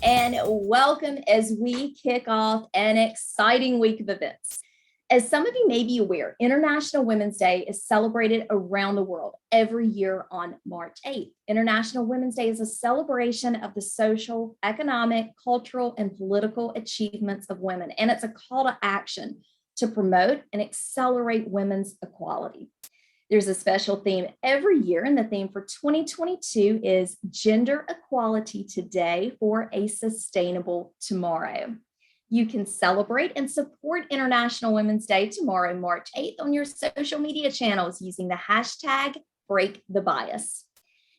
And welcome as we kick off an exciting week of events. As some of you may be aware, International Women's Day is celebrated around the world every year on March 8th. International Women's Day is a celebration of the social, economic, cultural, and political achievements of women, and it's a call to action to promote and accelerate women's equality. There's a special theme every year, and the theme for 2022 is Gender Equality Today for a Sustainable Tomorrow. You can celebrate and support International Women's Day tomorrow, March 8th, on your social media channels using the hashtag #BreakTheBias.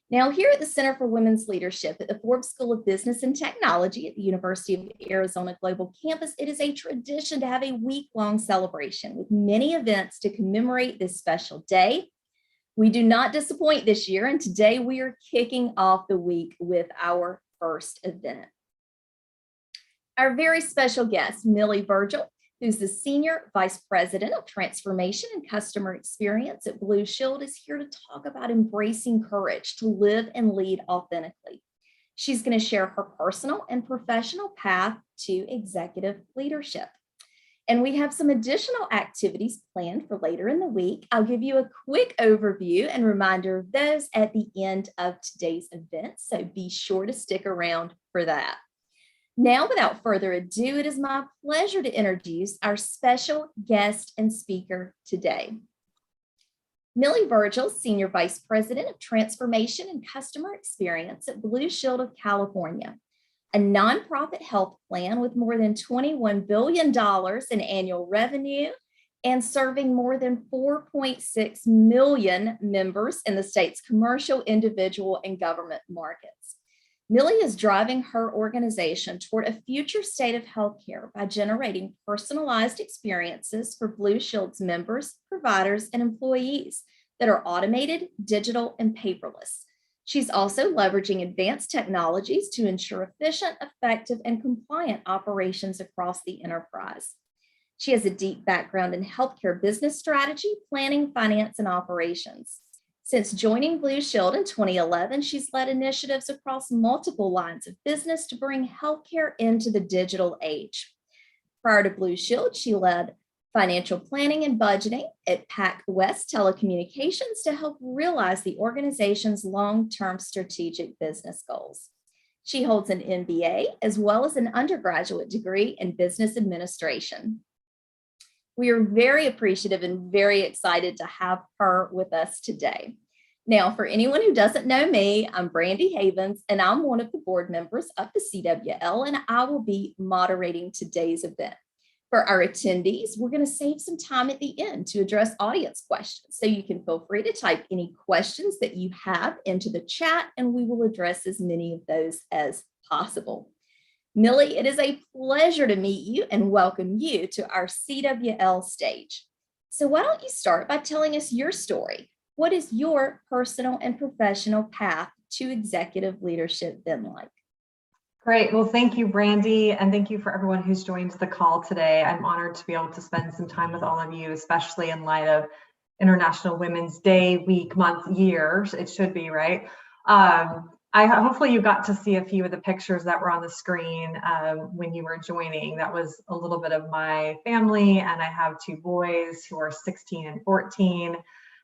Now, here at the Center for Women's Leadership at the Forbes School of Business and Technology at the University of Arizona Global Campus, it is a tradition to have a week-long celebration with many events to commemorate this special day. We do not disappoint this year, and today we are kicking off the week with our first event. Our very special guest, Millie Vigil, who's the Senior Vice President of Transformation and Customer Experience at Blue Shield, is here to talk about embracing courage to live and lead authentically. She's going to share her personal and professional path to executive leadership. And we have some additional activities planned for later in the week. I'll give you a quick overview and reminder of those at the end of today's event, so be sure to stick around for that. Now, without further ado, it is my pleasure to introduce our special guest and speaker today. Millie Vigil, Senior Vice President of Transformation and Customer Experience at Blue Shield of California, a nonprofit health plan with more than $21 billion in annual revenue and serving more than 4.6 million members in the state's commercial, individual, and government markets. Millie is driving her organization toward a future state of healthcare by generating personalized experiences for Blue Shield's members, providers, and employees that are automated, digital, and paperless. She's also leveraging advanced technologies to ensure efficient, effective, and compliant operations across the enterprise. She has a deep background in healthcare business strategy, planning, finance, and operations. Since joining Blue Shield in 2011, she's led initiatives across multiple lines of business to bring healthcare into the digital age. Prior to Blue Shield, she led financial planning and budgeting at PAC West Telecommunications to help realize the organization's long-term strategic business goals. She holds an MBA as well as an undergraduate degree in business administration. We are very appreciative and very excited to have her with us today. Now, for anyone who doesn't know me, I'm Brandy Havens, and I'm one of the board members of the CWL, and I will be moderating today's event. For our attendees, we're going to save some time at the end to address audience questions, so you can feel free to type any questions that you have into the chat, and we will address as many of those as possible. Millie, it is a pleasure to meet you and welcome you to our CWL stage. So why don't you start by telling us your story? What is your personal and professional path to executive leadership been like? Great. Well, thank you, Brandy, and thank you for everyone who's joined the call today. I'm honored to be able to spend some time with all of you, especially in light of International Women's Day, week, month, year. It should be, right? Hopefully you got to see a few of the pictures that were on the screen when you were joining. That was a little bit of my family, and I have two boys who are 16 and 14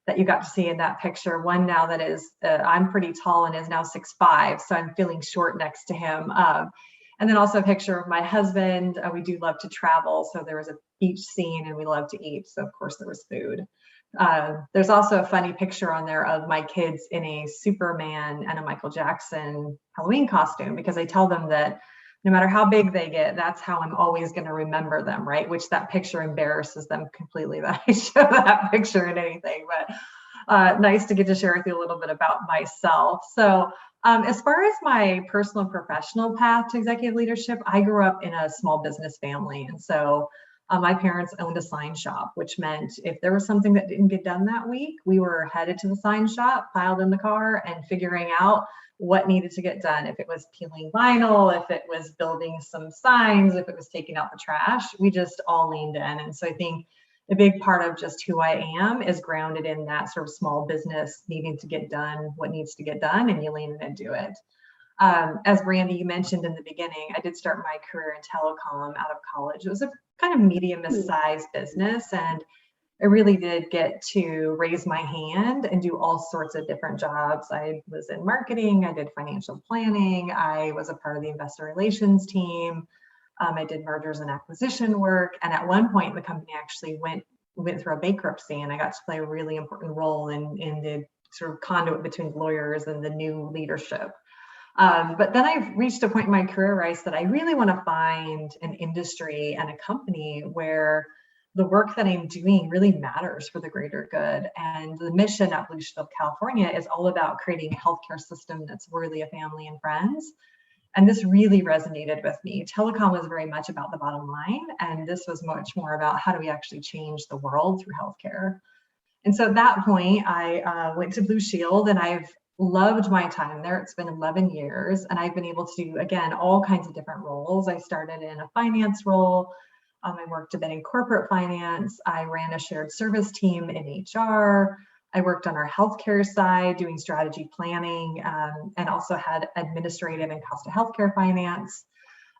that you got to see in that picture. One now that is, I'm pretty tall and is now 6'5", so I'm feeling short next to him. And then also a picture of my husband. We do love to travel, so there was a beach scene and we love to eat, so of course there was food. There's also a funny picture on there of my kids in a Superman and a Michael Jackson Halloween costume, because I tell them that no matter how big they get, that's how I'm always going to remember them, right? Which that picture embarrasses them completely that I show that picture in anything, but nice to get to share with you a little bit about myself. So as far as my personal and professional path to executive leadership, I grew up in a small business family. And so my parents owned a sign shop, which meant if there was something that didn't get done that week, we were headed to the sign shop, piled in the car, and figuring out what needed to get done. If it was peeling vinyl, if it was building some signs, if it was taking out the trash, we just all leaned in. And so I think a big part of just who I am is grounded in that sort of small business needing to get done what needs to get done, and you lean in and do it. As Brandy, you mentioned in the beginning, I did start my career in telecom out of college. It was a kind of medium-sized business, and I really did get to raise my hand and do all sorts of different jobs. I was in marketing, I did financial planning, I was a part of the investor relations team, I did mergers and acquisition work, and at one point the company actually went through a bankruptcy, and I got to play a really important role in the sort of conduit between lawyers and the new leadership. But then I reached a point in my career where I said, I really want to find an industry and a company where the work that I'm doing really matters for the greater good. And the mission at Blue Shield California is all about creating a healthcare system that's worthy of family and friends. And this really resonated with me. Telecom was very much about the bottom line, and this was much more about how do we actually change the world through healthcare. And so at that point, I went to Blue Shield, and I've loved my time there. It's been 11 years, and I've been able to do, again, all kinds of different roles. I started in a finance role. I worked a bit in corporate finance. I ran a shared service team in HR. I worked on our healthcare side doing strategy planning, and also had administrative and cost of healthcare finance,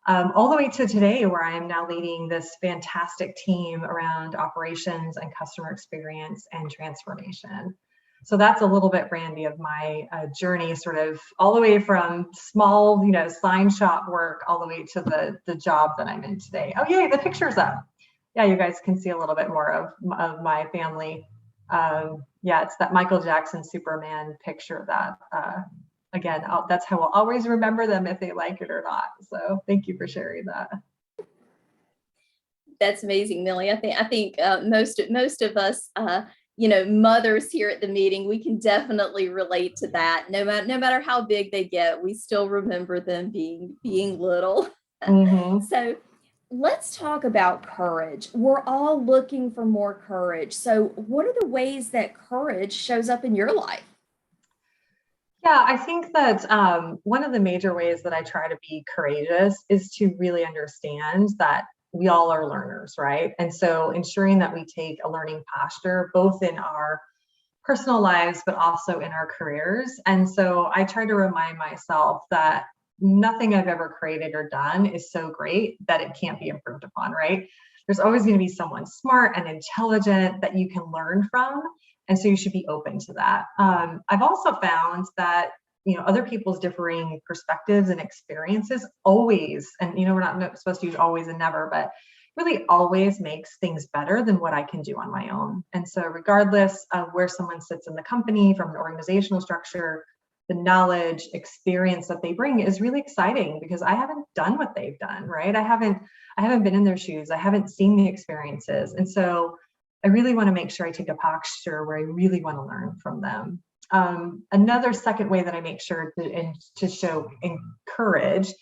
all the way to today, where I am now leading this fantastic team around operations and customer experience and transformation. So that's a little bit, Brandy, of my journey, sort of all the way from small, sign shop work, all the way to the job that I'm in today. Oh, yay, the picture's up. Yeah, you guys can see a little bit more of my family. Yeah, it's that Michael Jackson Superman picture that, again, that's how I'll always remember them if they like it or not. So thank you for sharing that. That's amazing, Millie. I think most of us, mothers here at the meeting, we can definitely relate to that. No matter how big they get, we still remember them being little. Mm-hmm. So let's talk about courage. We're all looking for more courage. So what are the ways that courage shows up in your life? Yeah, I think that one of the major ways that I try to be courageous is to really understand that we all are learners, right? And so ensuring that we take a learning posture, both in our personal lives, but also in our careers. And so I try to remind myself that nothing I've ever created or done is so great that it can't be improved upon, right? There's always going to be someone smart and intelligent that you can learn from. And so you should be open to that. I've also found that, other people's differing perspectives and experiences always, and, we're not supposed to use always and never, but really always makes things better than what I can do on my own. And so regardless of where someone sits in the company, from an organizational structure, the knowledge, experience that they bring is really exciting, because I haven't done what they've done, right? I haven't been in their shoes. I haven't seen the experiences. And so I really want to make sure I take a posture where I really want to learn from them. Another second way that I make sure to show courage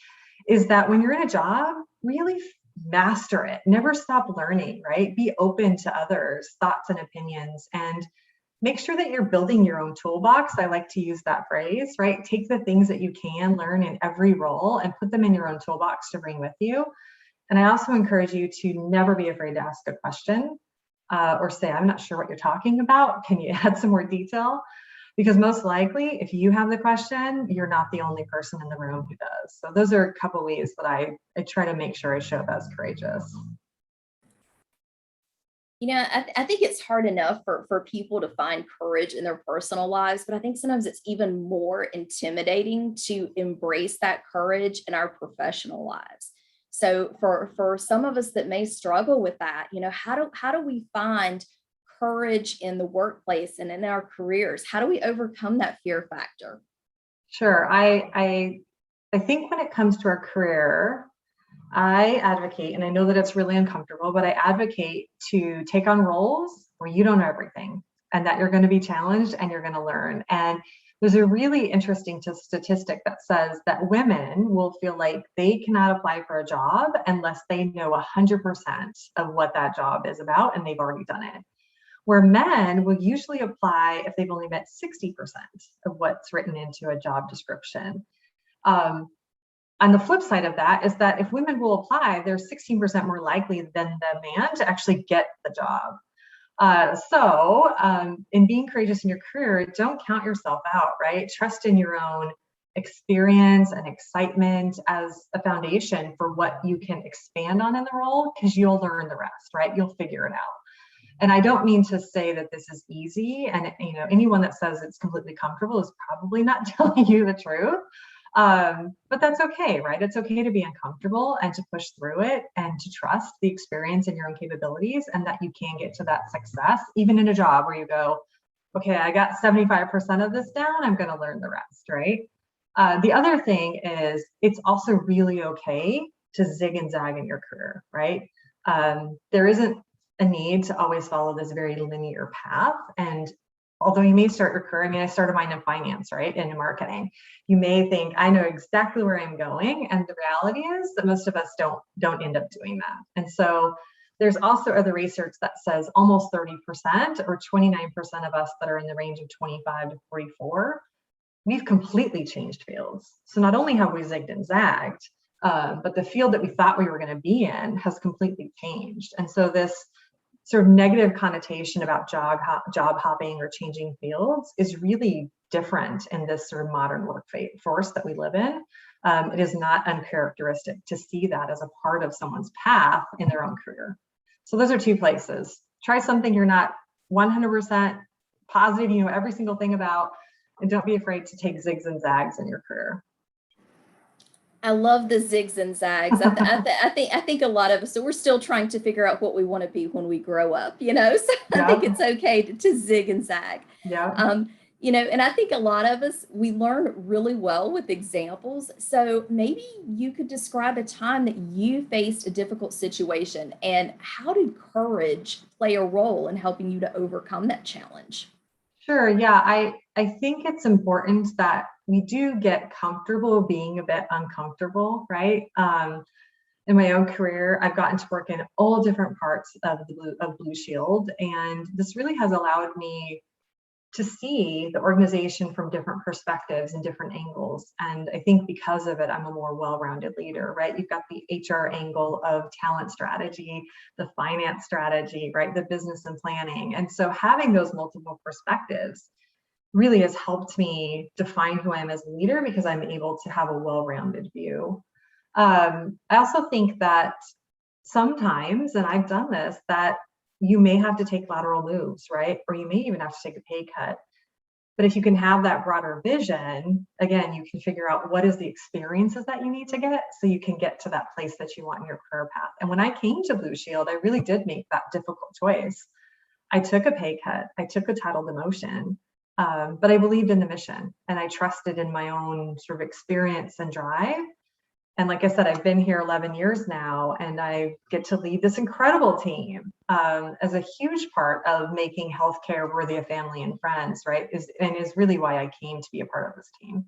is that when you're in a job, really master it. Never stop learning, right? Be open to others' thoughts and opinions, and make sure that you're building your own toolbox. I like to use that phrase, right? Take the things that you can learn in every role and put them in your own toolbox to bring with you. And I also encourage you to never be afraid to ask a question, or say, I'm not sure what you're talking about. Can you add some more detail? Because most likely, if you have the question, you're not the only person in the room who does. So those are a couple ways that I try to make sure I show up as courageous. I think it's hard enough for people to find courage in their personal lives, but I think sometimes it's even more intimidating to embrace that courage in our professional lives. So for some of us that may struggle with that, how do we find courage in the workplace and in our careers? How do we overcome that fear factor? Sure. I think when it comes to our career, I advocate, and I know that it's really uncomfortable, but I advocate to take on roles where you don't know everything, and that you're going to be challenged and you're going to learn. And there's a really interesting statistic that says that women will feel like they cannot apply for a job unless they know 100% of what that job is about and they've already done it. Where men will usually apply if they've only met 60% of what's written into a job description. On the flip side of that is that if women will apply, they're 16% more likely than the man to actually get the job. So in being courageous in your career, don't count yourself out, right? Trust in your own experience and excitement as a foundation for what you can expand on in the role, because you'll learn the rest, right? You'll figure it out. And I don't mean to say that this is easy, and anyone that says it's completely comfortable is probably not telling you the truth. But that's okay, right? It's okay to be uncomfortable and to push through it and to trust the experience and your own capabilities, and that you can get to that success, even in a job where you go, okay, I got 75% of this down, I'm going to learn the rest, right? The other thing is, it's also really okay to zig and zag in your career, right? There isn't a need to always follow this very linear path. And although you may start your career, I mean, I started mine in finance, right? And in marketing. You may think, I know exactly where I'm going. And the reality is that most of us don't end up doing that. And so there's also other research that says almost 30% or 29% of us that are in the range of 25 to 44, we've completely changed fields. So not only have we zigged and zagged, but the field that we thought we were going to be in has completely changed. And so this sort of negative connotation about job hopping or changing fields is really different in this sort of modern workforce that we live in. It is not uncharacteristic to see that as a part of someone's path in their own career. So those are two places. Try something you're not 100% positive, you know every single thing about, and don't be afraid to take zigs and zags in your career. I love the zigs and zags. I think a lot of us, so we're still trying to figure out what we want to be when we grow up, So Yeah. I think it's okay to zig and zag. Yeah. And I think a lot of us, we learn really well with examples. So maybe you could describe a time that you faced a difficult situation, and how did courage play a role in helping you to overcome that challenge? Sure. Yeah. I think it's important that we do get comfortable being a bit uncomfortable, right? In my own career, I've gotten to work in all different parts of Blue Shield, and this really has allowed me to see the organization from different perspectives and different angles. And I think because of it, I'm a more well-rounded leader, right? You've got the HR angle of talent strategy, the finance strategy, right? The business and planning. And so having those multiple perspectives really has helped me define who I am as a leader, because I'm able to have a well-rounded view. I also think that sometimes, and I've done this, that you may have to take lateral moves, right? Or you may even have to take a pay cut. But if you can have that broader vision, again, you can figure out what is the experiences that you need to get so you can get to that place that you want in your career path. And when I came to Blue Shield, I really did make that difficult choice. I took a pay cut, I took a title demotion, but I believed in the mission, and I trusted in my own sort of experience and drive. And like I said, I've been here 11 years now, and I get to lead this incredible team as a huge part of making healthcare worthy of family and friends, right? Is really why I came to be a part of this team.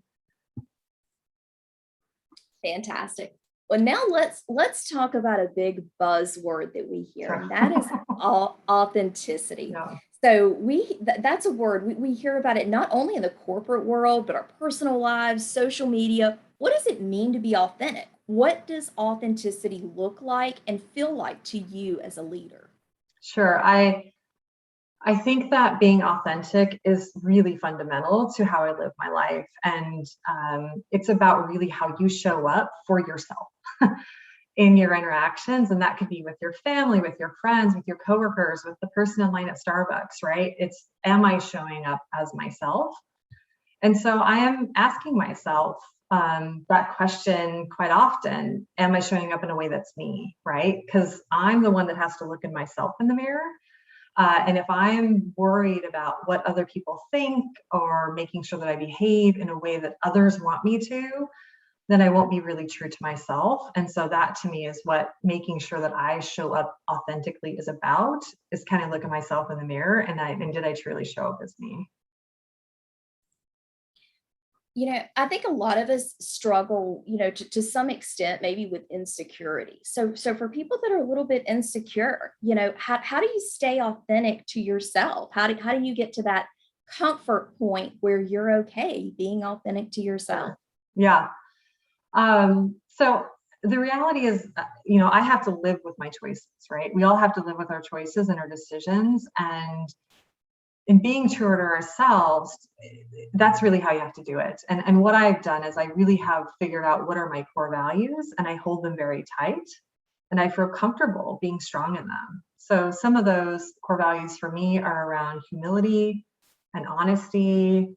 Fantastic. Well, now let's talk about a big buzzword that we hear, and that is authenticity. Yeah. So that's a word we hear about it not only in the corporate world, but our personal lives, social media. What does it mean to be authentic? What does authenticity look like and feel like to you as a leader? Sure. I think that being authentic is really fundamental to how I live my life. And it's about really how you show up for yourself in your interactions. And that could be with your family, with your friends, with your coworkers, with the person in line at Starbucks, right? It's, am I showing up as myself? And so I am asking myself that question quite often. Am I showing up in a way that's me, right? Because I'm the one that has to look at myself in the mirror. And if I'm worried about what other people think, or making sure that I behave in a way that others want me to, then I won't be really true to myself. And so that, to me, is what making sure that I show up authentically is about, is kind of look at myself in the mirror and did I truly show up as me? I think a lot of us struggle, to some extent, maybe with insecurity. So for people that are a little bit insecure, how do you stay authentic to yourself? How do you get to that comfort point where you're okay being authentic to yourself? Yeah. So the reality is, I have to live with my choices, right? We all have to live with our choices and our decisions. And in being true to ourselves, that's really how you have to do it. And what I've done is I really have figured out what are my core values, and I hold them very tight, and I feel comfortable being strong in them. So some of those core values for me are around humility and honesty,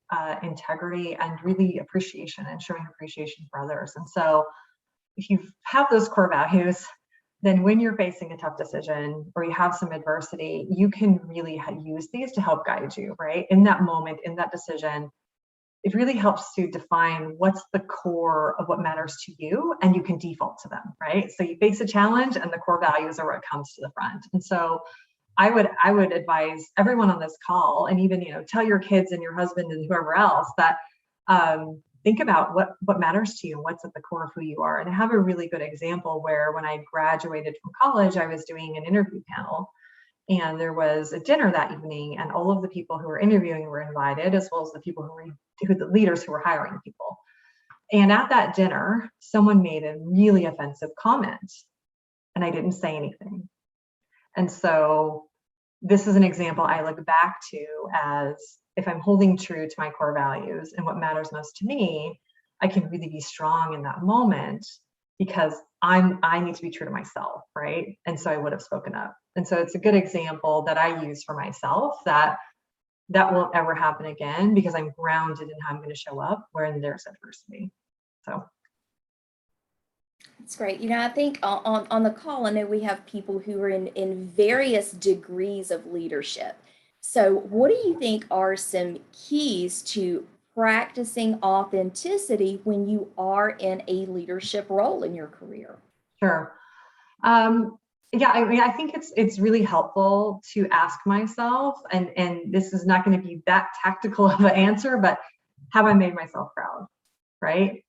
integrity, and really appreciation and showing appreciation for others. And so if you have those core values, then when you're facing a tough decision or you have some adversity, you can really use these to help guide you, right? In that moment, in that decision, it really helps to define what's the core of what matters to you, and you can default to them, right? So you face a challenge and the core values are what comes to the front. And so I would advise everyone on this call, and even, tell your kids and your husband and whoever else that think about what matters to you and what's at the core of who you are. And I have a really good example where when I graduated from college, I was doing an interview panel, and there was a dinner that evening, and all of the people who were interviewing were invited, as well as the people the leaders who were hiring people. And at that dinner, someone made a really offensive comment, and I didn't say anything. And so this is an example I look back to as, if I'm holding true to my core values and what matters most to me, I can really be strong in that moment because I need to be true to myself, right? And so I would have spoken up. And so it's a good example that I use for myself that won't ever happen again, because I'm grounded in how I'm going to show up when there's adversity. So that's great. I think on the call, I know we have people who are in various degrees of leadership. So what do you think are some keys to practicing authenticity when you are in a leadership role in your career? Sure. Yeah, I think it's really helpful to ask myself, and this is not going to be that tactical of an answer, but have I made myself proud, right?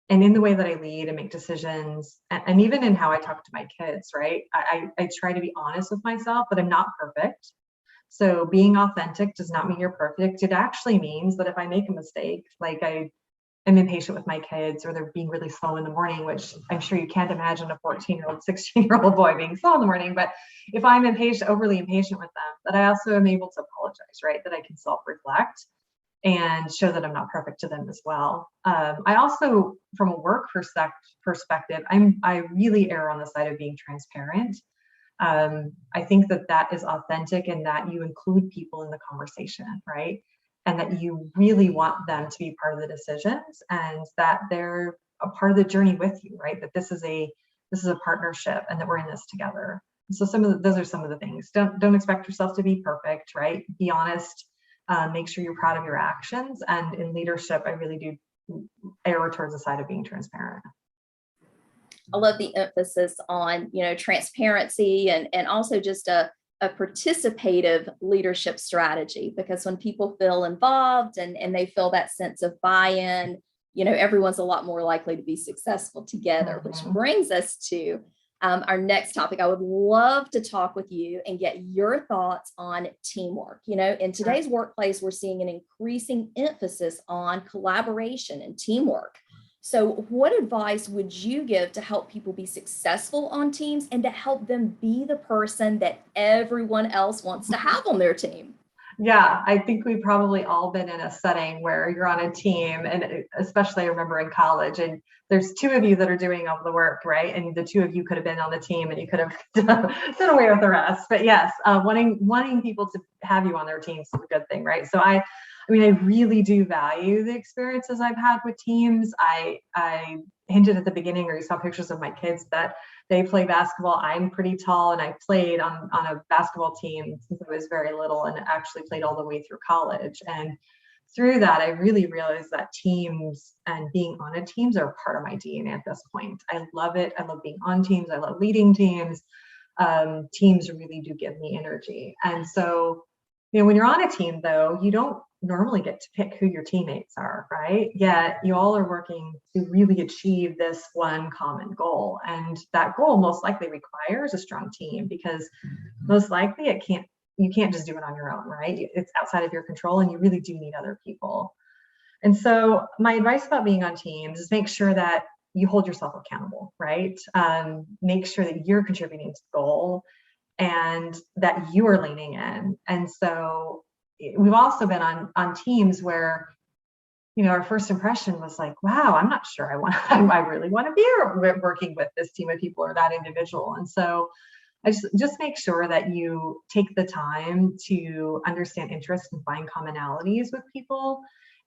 And in the way that I lead and make decisions, and even in how I talk to my kids, right? I try to be honest with myself, but I'm not perfect. So being authentic does not mean you're perfect. It actually means that if I make a mistake, like I am impatient with my kids, or they're being really slow in the morning, which I'm sure you can't imagine a 14-year-old, 16-year-old boy being slow in the morning. But if I'm overly impatient with them, that I also am able to apologize, right? That I can self-reflect and show that I'm not perfect to them as well. I also, from a work perspective, I really err on the side of being transparent. I think that is authentic, and that you include people in the conversation, right? And that you really want them to be part of the decisions, and that they're a part of the journey with you, right? That this is a partnership, and that we're in this together. So those are some of the things. Don't expect yourself to be perfect, right? Be honest. Make sure you're proud of your actions. And in leadership, I really do err towards the side of being transparent. I love the emphasis on, transparency and also just a participative leadership strategy, because when people feel involved and they feel that sense of buy-in, everyone's a lot more likely to be successful together, which brings us to our next topic. I would love to talk with you and get your thoughts on teamwork. In today's workplace, we're seeing an increasing emphasis on collaboration and teamwork. So what advice would you give to help people be successful on teams and to help them be the person that everyone else wants to have on their team? Yeah, I think we've probably all been in a setting where you're on a team, and especially I remember in college, and there's two of you that are doing all the work, right? And the two of you could have been on the team, and you could have done away with the rest. But yes, wanting people to have you on their team is a good thing, right? So I really do value the experiences I've had with teams. I hinted at the beginning, or you saw pictures of my kids, that they play basketball. I'm pretty tall, and I played on a basketball team since I was very little, and actually played all the way through college. And through that, I really realized that teams and being on a teams are part of my DNA at this point. I love it. I love being on teams. I love leading teams. Teams really do give me energy. And so, when you're on a team, though, you don't normally get to pick who your teammates are, right? Yet you all are working to really achieve this one common goal. And that goal most likely requires a strong team, because most likely you can't just do it on your own, right? It's outside of your control, and you really do need other people. And so my advice about being on teams is make sure that you hold yourself accountable, right? Make sure that you're contributing to the goal, and that you are leaning in. And so we've also been on teams where, our first impression was like, wow, I'm not sure I really want to be working with this team of people or that individual. And so I just make sure that you take the time to understand interests and find commonalities with people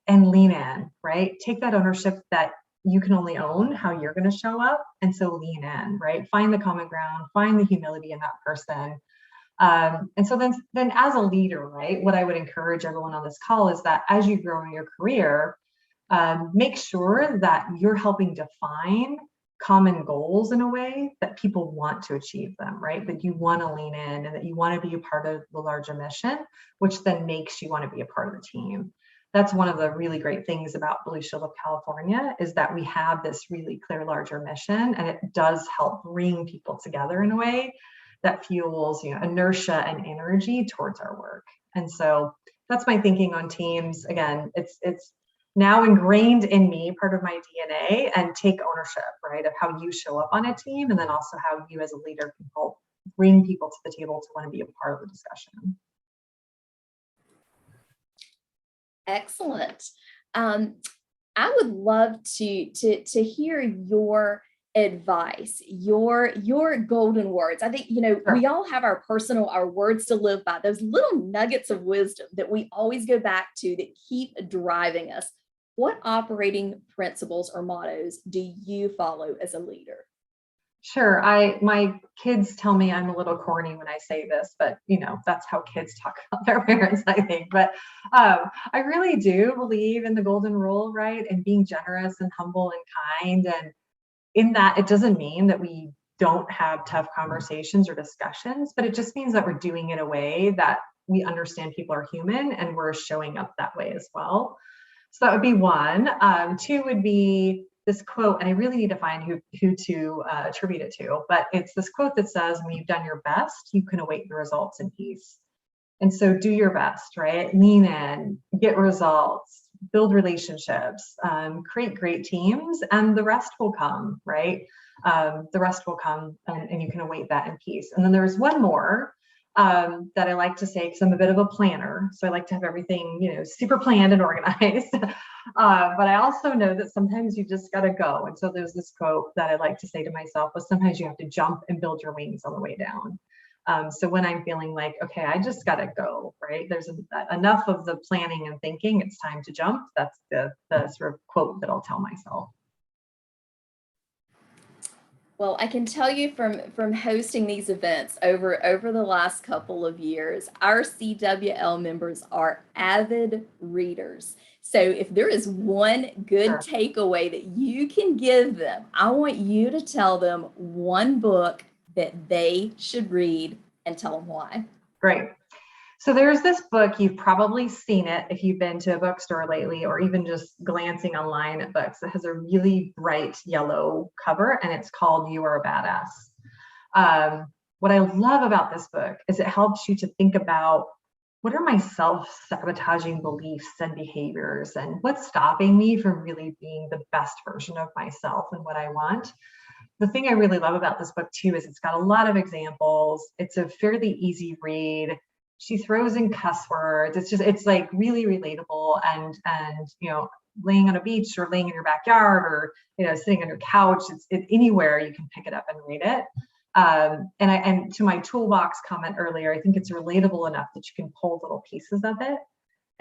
and lean in, right? Take that ownership that you can only own how you're going to show up. And so lean in, right? Find the common ground, find the humility in that person. And so then as a leader, right, what I would encourage everyone on this call is that as you grow in your career, make sure that you're helping define common goals in a way that people want to achieve them, right? That you want to lean in and that you want to be a part of the larger mission, which then makes you want to be a part of the team. That's one of the really great things about Blue Shield of California, is that we have this really clear larger mission, and it does help bring people together in a way that fuels, inertia and energy towards our work. And so that's my thinking on teams. Again, it's now ingrained in me, part of my DNA, and take ownership, right, of how you show up on a team, and then also how you as a leader can help bring people to the table to want to be a part of the discussion. Excellent. I would love to hear your advice, your golden words. I think, Sure. we all have our words to live by, those little nuggets of wisdom that we always go back to that keep driving us. What operating principles or mottos do you follow as a leader? Sure. My kids tell me I'm a little corny when I say this, but that's how kids talk about their parents, I think. But I really do believe in the golden rule, right? And being generous and humble and kind. And in that, it doesn't mean that we don't have tough conversations or discussions, but it just means that we're doing it in a way that we understand people are human and we're showing up that way as well. So that would be one. Two would be this quote, and I really need to find who to attribute it to, but it's this quote that says, when you've done your best, you can await the results in peace. And so do your best, right? Lean in, get results, build relationships, create great teams, and the rest will come, right? The rest will come, and you can await that in peace. And then there's one more that I like to say, because I'm a bit of a planner. So I like to have everything, super planned and organized. But I also know that sometimes you just got to go. And so there's this quote that I like to say to myself, was sometimes you have to jump and build your wings on the way down. So when I'm feeling like, okay, I just got to go, right? There's enough of the planning and thinking, it's time to jump. That's the sort of quote that I'll tell myself. Well, I can tell you from hosting these events over the last couple of years, our CWL members are avid readers. So if there is one good Sure. takeaway that you can give them, I want you to tell them one book that they should read and tell them why. Great. So there's this book, you've probably seen it if you've been to a bookstore lately, or even just glancing online at books. It has a really bright yellow cover, and it's called You Are a Badass. What I love about this book is it helps you to think about, what are my self-sabotaging beliefs and behaviors, and what's stopping me from really being the best version of myself and what I want. The thing I really love about this book too is it's got a lot of examples. It's a fairly easy read. She throws in cuss words. It's like really relatable, and laying on a beach or laying in your backyard or sitting on your couch, it's anywhere you can pick it up and read it. And to my toolbox comment earlier, I think it's relatable enough that you can pull little pieces of it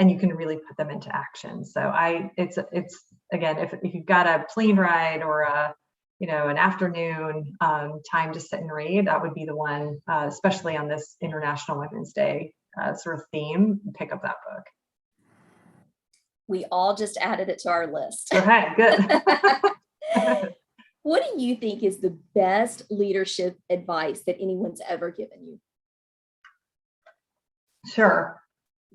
and you can really put them into action. So it's again, if you've got a plane ride or an afternoon time to sit and read, that would be the one, especially on this International Women's Day sort of theme. Pick up that book. We all just added it to our list. Okay, good. What do you think is the best leadership advice that anyone's ever given you? Sure.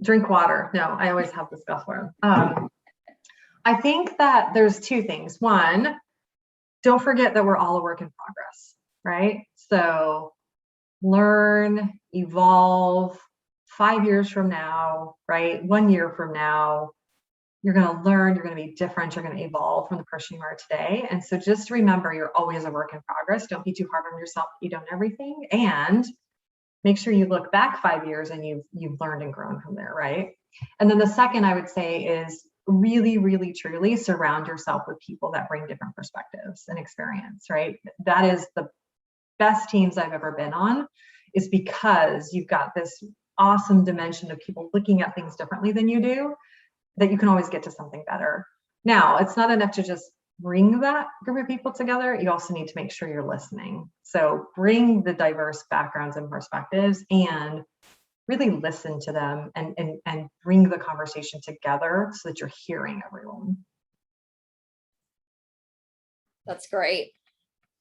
Drink water. No, I always have this stuff where I think that there's two things. One, don't forget that we're all a work in progress, right? So learn, evolve. 5 years from now, right? 1 year from now, you're going to learn, you're going to be different, you're going to evolve from the person you are today. And so just remember, you're always a work in progress. Don't be too hard on yourself if you don't know everything. And make sure you look back 5 years and you've learned and grown from there, right? And then the second I would say is really, really, truly surround yourself with people that bring different perspectives and experience, right? That is the best teams I've ever been on, is because you've got this awesome dimension of people looking at things differently than you do, that you can always get to something better. Now, it's not enough to just bring that group of people together. You also need to make sure you're listening. So bring the diverse backgrounds and perspectives and really listen to them and bring the conversation together so that you're hearing everyone. That's great.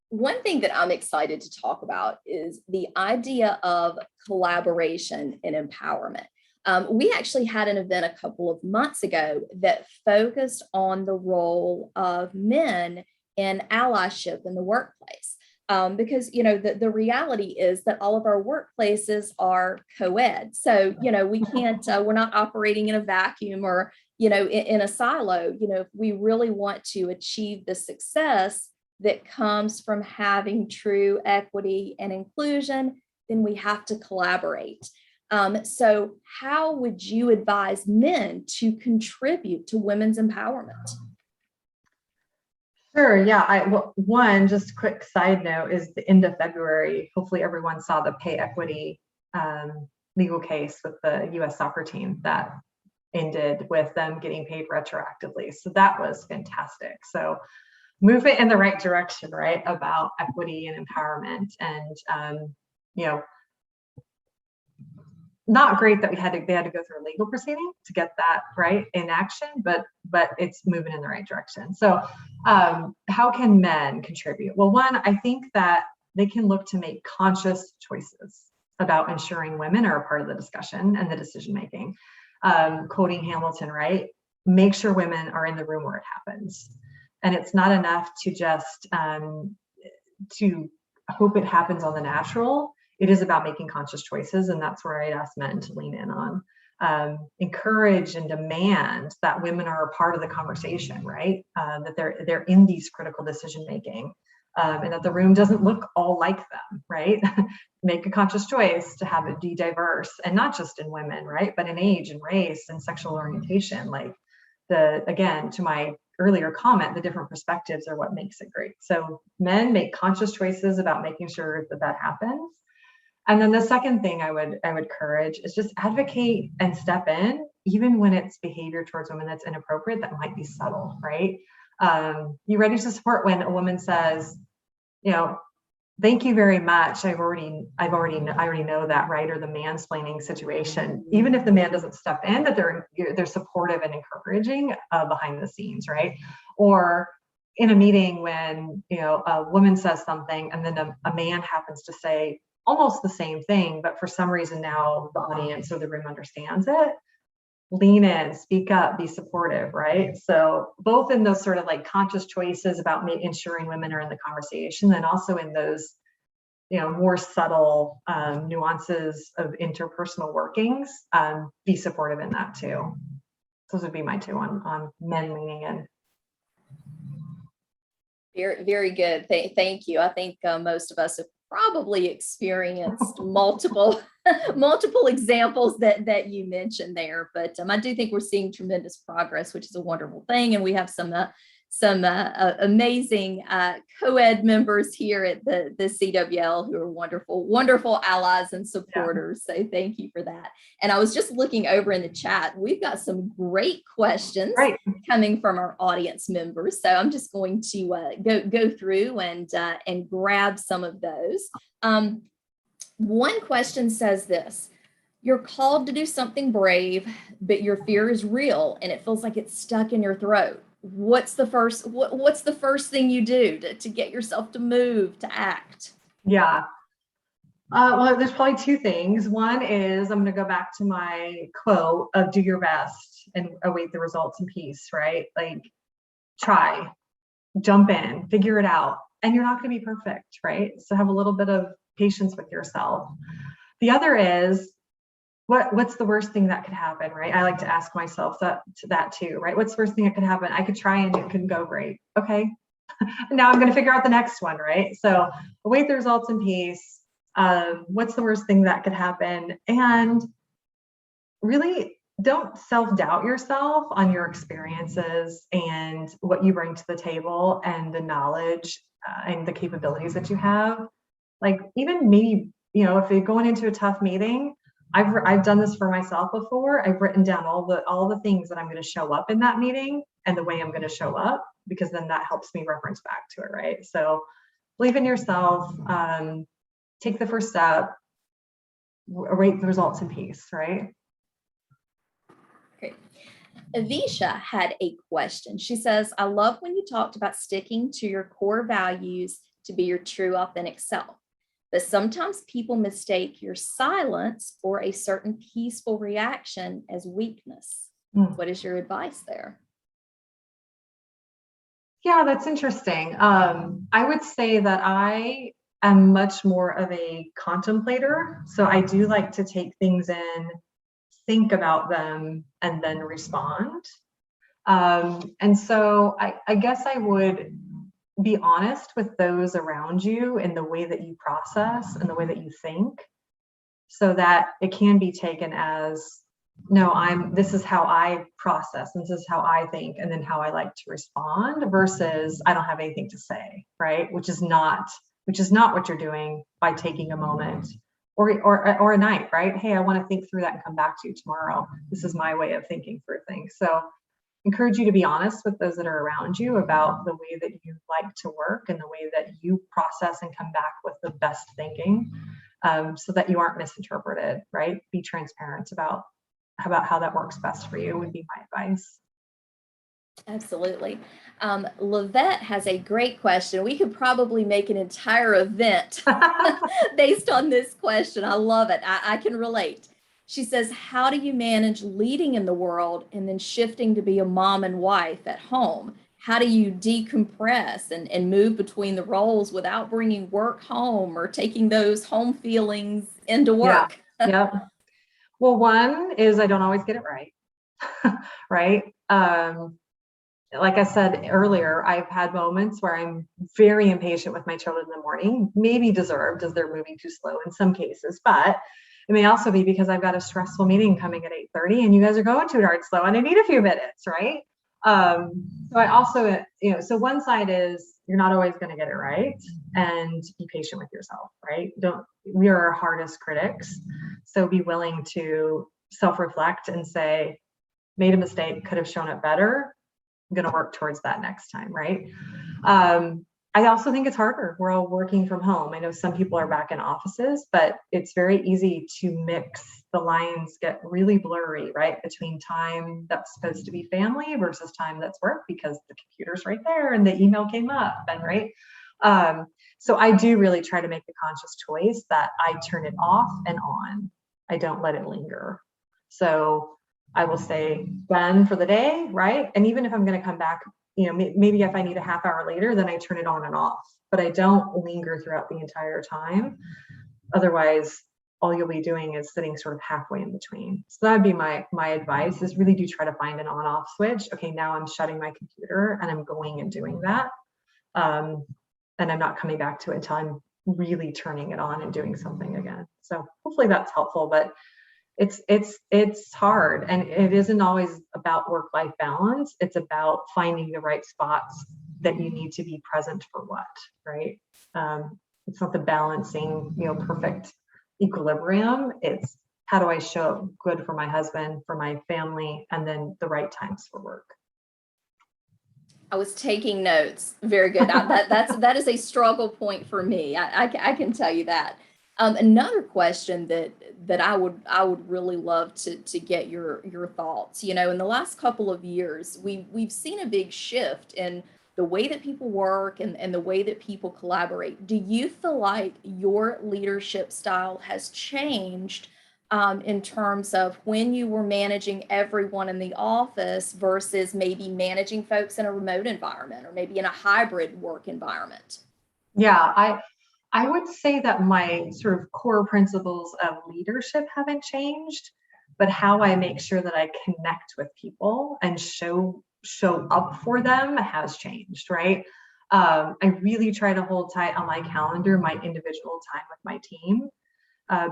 One thing that I'm excited to talk about is the idea of collaboration and empowerment. We actually had an event a couple of months ago that focused on the role of men in allyship in the workplace. Because, you know, the reality is that all of our workplaces are co-ed. So, you know, we can't, we're not operating in a vacuum or, you know, in a silo. You know, if we really want to achieve the success that comes from having true equity and inclusion, then we have to collaborate. So how would you advise men to contribute to women's empowerment? Sure, yeah. Well, one just quick side note is the end of February. Hopefully everyone saw the pay equity legal case with the US soccer team that ended with them getting paid retroactively. So that was fantastic. So movement in the right direction, right, about equity and empowerment. And you know, not great that they had to go through a legal proceeding to get that right in action, but it's moving in the right direction. So how can men contribute? Well, one, I think that they can look to make conscious choices about ensuring women are a part of the discussion and the decision making. Quoting Hamilton, right? Make sure women are in the room where it happens. And it's not enough to just to hope it happens on the natural. It is about making conscious choices, and that's where I'd ask men to lean in on. Encourage and demand that women are a part of the conversation, right? That they're in these critical decision making, and that the room doesn't look all like them, right? Make a conscious choice to have it be diverse, and not just in women, right? But in age and race and sexual orientation. Like again, to my earlier comment, the different perspectives are what makes it great. So men make conscious choices about making sure that that happens. And then the second thing I would encourage is just advocate and step in, even when it's behavior towards women that's inappropriate, that might be subtle, right? You ready to support when a woman says, you know, thank you very much. I already know that, right? Or the mansplaining situation, even if the man doesn't step in, that they're supportive and encouraging behind the scenes, right? Or in a meeting when, you know, a woman says something and then a man happens to say almost the same thing, but for some reason now the audience or the room understands it. Lean in, speak up, be supportive, right? So both in those sort of like conscious choices about ensuring women are in the conversation, and also in those, you know, more subtle nuances of interpersonal workings, be supportive in that too. Those would be my two on men leaning in. Very, very good. Thank you. I think most of us have probably experienced multiple examples that you mentioned there, but I do think we're seeing tremendous progress, which is a wonderful thing, and we have some amazing co-ed members here at the CWL who are wonderful allies and supporters. Yeah. So thank you for that. And I was just looking over in the chat. We've got some great questions coming from our audience members. So I'm just going to go through and grab some of those. One question says this: you're called to do something brave, but your fear is real and it feels like it's stuck in your throat. What's the first thing you do to get yourself to move, to act? Yeah. Well, there's probably two things. One is I'm going to go back to my quote of do your best and await the results in peace, right? Like try, jump in, figure it out. And you're not going to be perfect, right? So have a little bit of patience with yourself. The other is, what's the worst thing that could happen, right? I like to ask myself that too, right? What's the worst thing that could happen? I could try and it couldn't go great. Okay. Now I'm going to figure out the next one, right? So await the results in peace, What's the worst thing that could happen? And really don't self-doubt yourself on your experiences and what you bring to the table and the knowledge and the capabilities that you have. Like even maybe, if you're going into a tough meeting, I've done this for myself before. I've written down all the things that I'm going to show up in that meeting and the way I'm going to show up, because then that helps me reference back to it, right? So believe in yourself, take the first step, await the results in peace, right? Great. Avisha had a question. She says, I love when you talked about sticking to your core values to be your true authentic self. But sometimes people mistake your silence or a certain peaceful reaction as weakness. What is your advice there? Yeah, that's interesting. I would say that I am much more of a contemplator. So I do like to take things in, think about them, and then respond. And so I guess I would be honest with those around you in the way that you process and the way that you think, so that it can be taken as, no, this is how I process, this is how I think, and then how I like to respond, versus I don't have anything to say, right? Which is not what you're doing by taking a moment or a night, right? Hey, I want to think through that and come back to you tomorrow. This is my way of thinking through things. So encourage you to be honest with those that are around you about the way that you like to work and the way that you process and come back with the best thinking, so that you aren't misinterpreted, right? Be transparent about how that works best for you would be my advice. Absolutely. Lavette has a great question. We could probably make an entire event based on this question. I love it. I can relate. She says, how do you manage leading in the world and then shifting to be a mom and wife at home? How do you decompress and move between the roles without bringing work home or taking those home feelings into work? Yeah. Well, one is I don't always get it right. Right. Like I said earlier, I've had moments where I'm very impatient with my children in the morning, maybe deserved as they're moving too slow in some cases, but it may also be because I've got a stressful meeting coming at 8:30 and you guys are going too darn slow and I need a few minutes, right? So I also, so one side is you're not always going to get it right, and be patient with yourself, right? We are our hardest critics. So be willing to self-reflect and say, made a mistake, could have shown it better. I'm going to work towards that next time, right? I also think it's harder. We're all working from home. I know some people are back in offices, but it's very easy to mix. The lines get really blurry, right? Between time that's supposed to be family versus time that's work, because the computer's right there and the email came up, and right. So I do really try to make the conscious choice that I turn it off and on. I don't let it linger. So I will say done for the day, right? And even if I'm going to come back, maybe if I need a half hour later, then I turn it on and off, but I don't linger throughout the entire time. Otherwise, all you'll be doing is sitting sort of halfway in between. So that would be my advice, is really do try to find an on-off switch. Okay, now I'm shutting my computer and I'm going and doing that. And I'm not coming back to it until I'm really turning it on and doing something again. So hopefully that's helpful, but it's hard, and it isn't always about work-life balance. It's about finding the right spots that you need to be present for what, right? It's not the balancing, perfect equilibrium. It's how do I show up good for my husband, for my family, and then the right times for work. I was taking notes. Very good. That is a struggle point for me. I can tell you that. Another question that I would really love to get your thoughts. In the last couple of years, we've seen a big shift in the way that people work and the way that people collaborate. Do you feel like your leadership style has changed in terms of when you were managing everyone in the office versus maybe managing folks in a remote environment or maybe in a hybrid work environment? Yeah, I would say that my sort of core principles of leadership haven't changed, but how I make sure that I connect with people and show up for them has changed, right? I really try to hold tight on my calendar, my individual time with my team,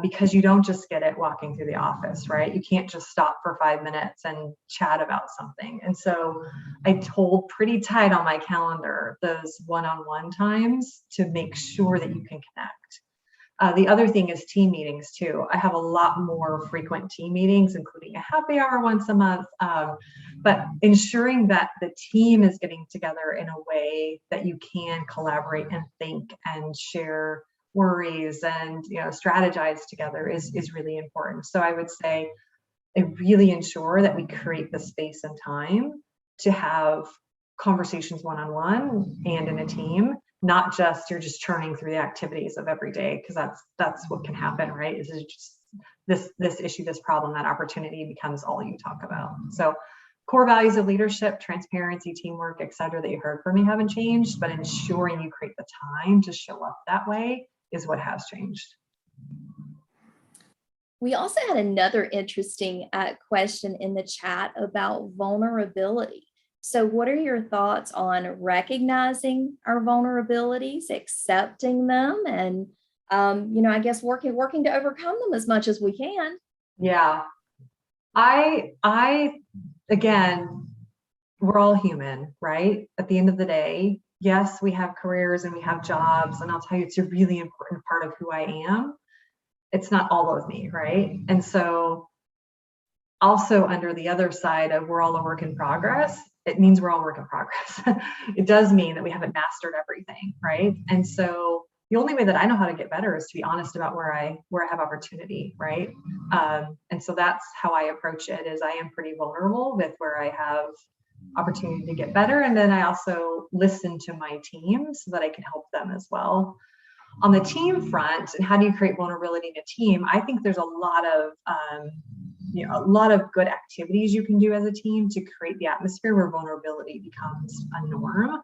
because you don't just get it walking through the office, right? You can't just stop for 5 minutes and chat about something. And so I hold pretty tight on my calendar those one-on-one times to make sure that you can connect. The other thing is team meetings too. I have a lot more frequent team meetings, including a happy hour once a month, but ensuring that the team is getting together in a way that you can collaborate and think and share worries and strategize together is really important. So I would say I really ensure that we create the space and time to have conversations one-on-one and in a team, not just you're just churning through the activities of every day, because that's what can happen, right? Is just this issue, this problem, that opportunity becomes all you talk about. So core values of leadership, transparency, teamwork, et cetera, that you heard from me haven't changed, but ensuring you create the time to show up that way is what has changed. We also had another interesting question in the chat about vulnerability. So what are your thoughts on recognizing our vulnerabilities, accepting them, and I guess working to overcome them as much as we can? Yeah, I again, we're all human, right? At the end of the day, yes, we have careers and we have jobs, and I'll tell you, it's a really important part of who I am. It's not all of me, right? And so also under the other side of we're all a work in progress, it means we're all work in progress. It does mean that we haven't mastered everything, right? And so the only way that I know how to get better is to be honest about where I have opportunity, right? And so that's how I approach it, is I am pretty vulnerable with where I have opportunity to get better. And then I also listen to my team so that I can help them as well. On the team front, and how do you create vulnerability in a team? I think there's a lot of good activities you can do as a team to create the atmosphere where vulnerability becomes a norm.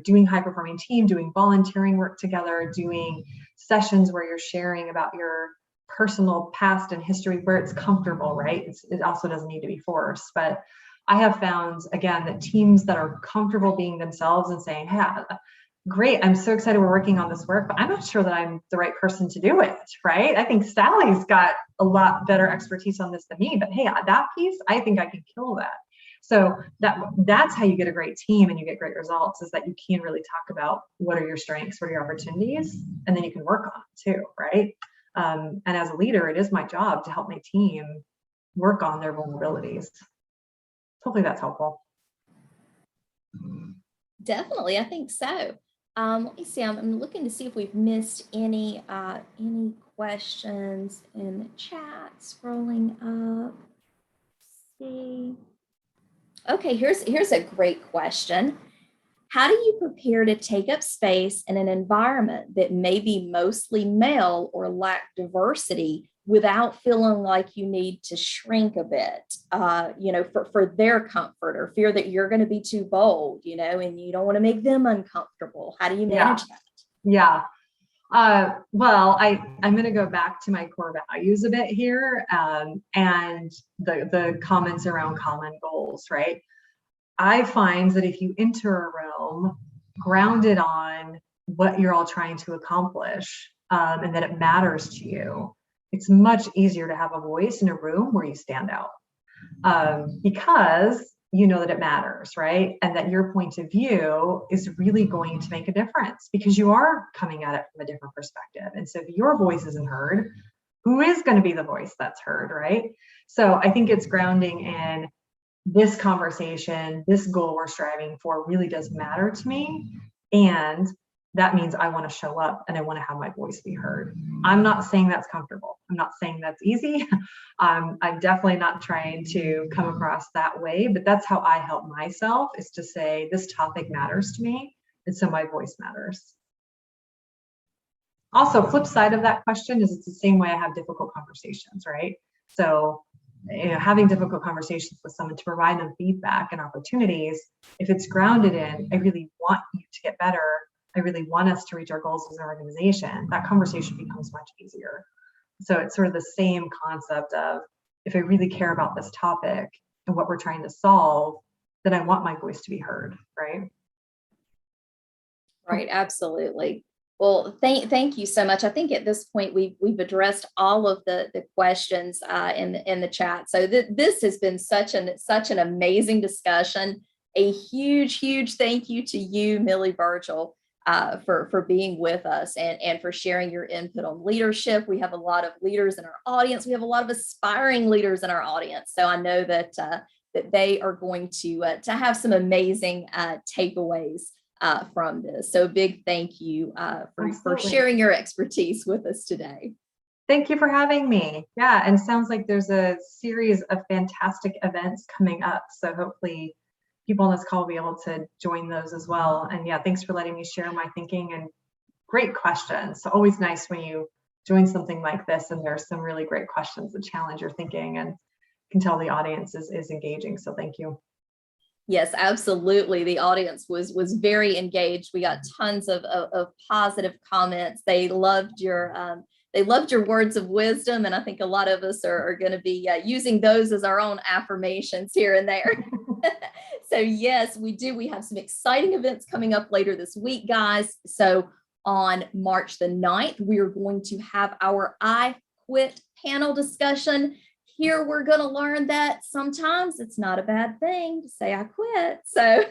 Doing high performing team, doing volunteering work together, doing sessions where you're sharing about your personal past and history where it's comfortable, right? It also doesn't need to be forced, but I have found, again, that teams that are comfortable being themselves and saying, hey, great, I'm so excited we're working on this work, but I'm not sure that I'm the right person to do it, right? I think Sally's got a lot better expertise on this than me, but hey, that piece, I think I can kill that. So that's how you get a great team and you get great results, is that you can really talk about what are your strengths, what are your opportunities, and then you can work on it too, right? And as a leader, it is my job to help my team work on their vulnerabilities. Hopefully that's helpful. Definitely, I think so. Let me see. I'm looking to see if we've missed any questions in the chat. Scrolling up. Let's see. Okay, here's a great question. How do you prepare to take up space in an environment that may be mostly male or lack diversity without feeling like you need to shrink a bit, for their comfort, or fear that you're going to be too bold, and you don't want to make them uncomfortable? How do you manage that? Yeah. Well, I'm going to go back to my core values a bit here, and the comments around common goals, right? I find that if you enter a realm grounded on what you're all trying to accomplish, and that it matters to you, it's much easier to have a voice in a room where you stand out, because you know that it matters, right? And that your point of view is really going to make a difference because you are coming at it from a different perspective. And so if your voice isn't heard, who is going to be the voice that's heard, right? So I think it's grounding in this conversation, this goal we're striving for really does matter to me. And that means I want to show up and I want to have my voice be heard. I'm not saying that's comfortable. I'm not saying that's easy. I'm definitely not trying to come across that way, but that's how I help myself, is to say this topic matters to me, and so my voice matters. Also, flip side of that question is it's the same way I have difficult conversations, right? So having difficult conversations with someone to provide them feedback and opportunities, if it's grounded in, I really want you to get better, I really want us to reach our goals as an organization, that conversation becomes much easier. So it's sort of the same concept of, if I really care about this topic and what we're trying to solve, then I want my voice to be heard, right? Right, absolutely. Well, thank you so much. I think at this point we've addressed all of the questions in the chat. So this has been such an amazing discussion. A huge thank you to you, Millie Vigil, for being with us and for sharing your input on leadership. We have a lot of leaders in our audience. We have a lot of aspiring leaders in our audience. So I know that that they are going to have some amazing takeaways from this. So big thank you for sharing your expertise with us today. Thank you for having me. Yeah, and sounds like there's a series of fantastic events coming up. So hopefully people on this call will be able to join those as well. And yeah, thanks for letting me share my thinking and great questions. So always nice when you join something like this and there's some really great questions that challenge your thinking and can tell the audience is engaging. So thank you. Yes, absolutely. The audience was very engaged. We got tons of positive comments. They loved your words of wisdom, and I think a lot of us are going to be using those as our own affirmations here and there. So yes, we do. We have some exciting events coming up later this week, guys. So on March the 9th, we are going to have our I Quit panel discussion. Here we're going to learn that sometimes it's not a bad thing to say I quit. So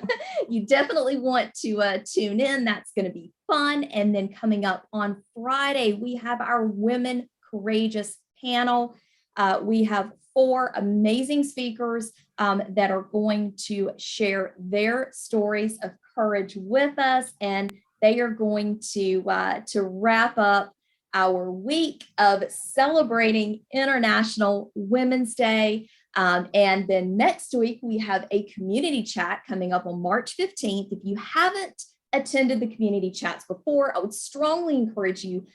you definitely want to tune in. That's going to be fun. And then coming up on Friday, we have our Women Courageous panel. We have 4 amazing speakers that are going to share their stories of courage with us. And they are going to wrap up our week of celebrating International Women's Day. And then next week, we have a community chat coming up on March 15th. If you haven't attended the community chats before, I would strongly encourage you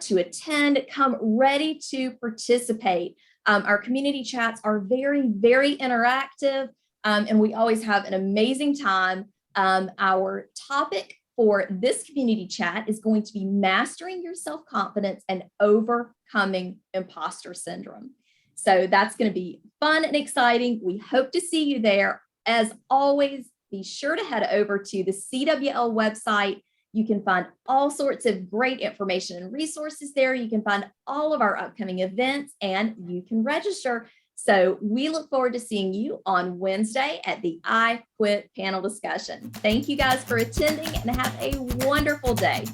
to attend. Come ready to participate. Our community chats are very interactive, and we always have an amazing time. Our topic for this community chat is going to be mastering your self-confidence and overcoming imposter syndrome. So that's going to be fun and exciting. We hope to see you there. As always, be sure to head over to the CWL website. You can find all sorts of great information and resources there. You can find all of our upcoming events and you can register. So we look forward to seeing you on Wednesday at the I Quit panel discussion. Thank you guys for attending and have a wonderful day.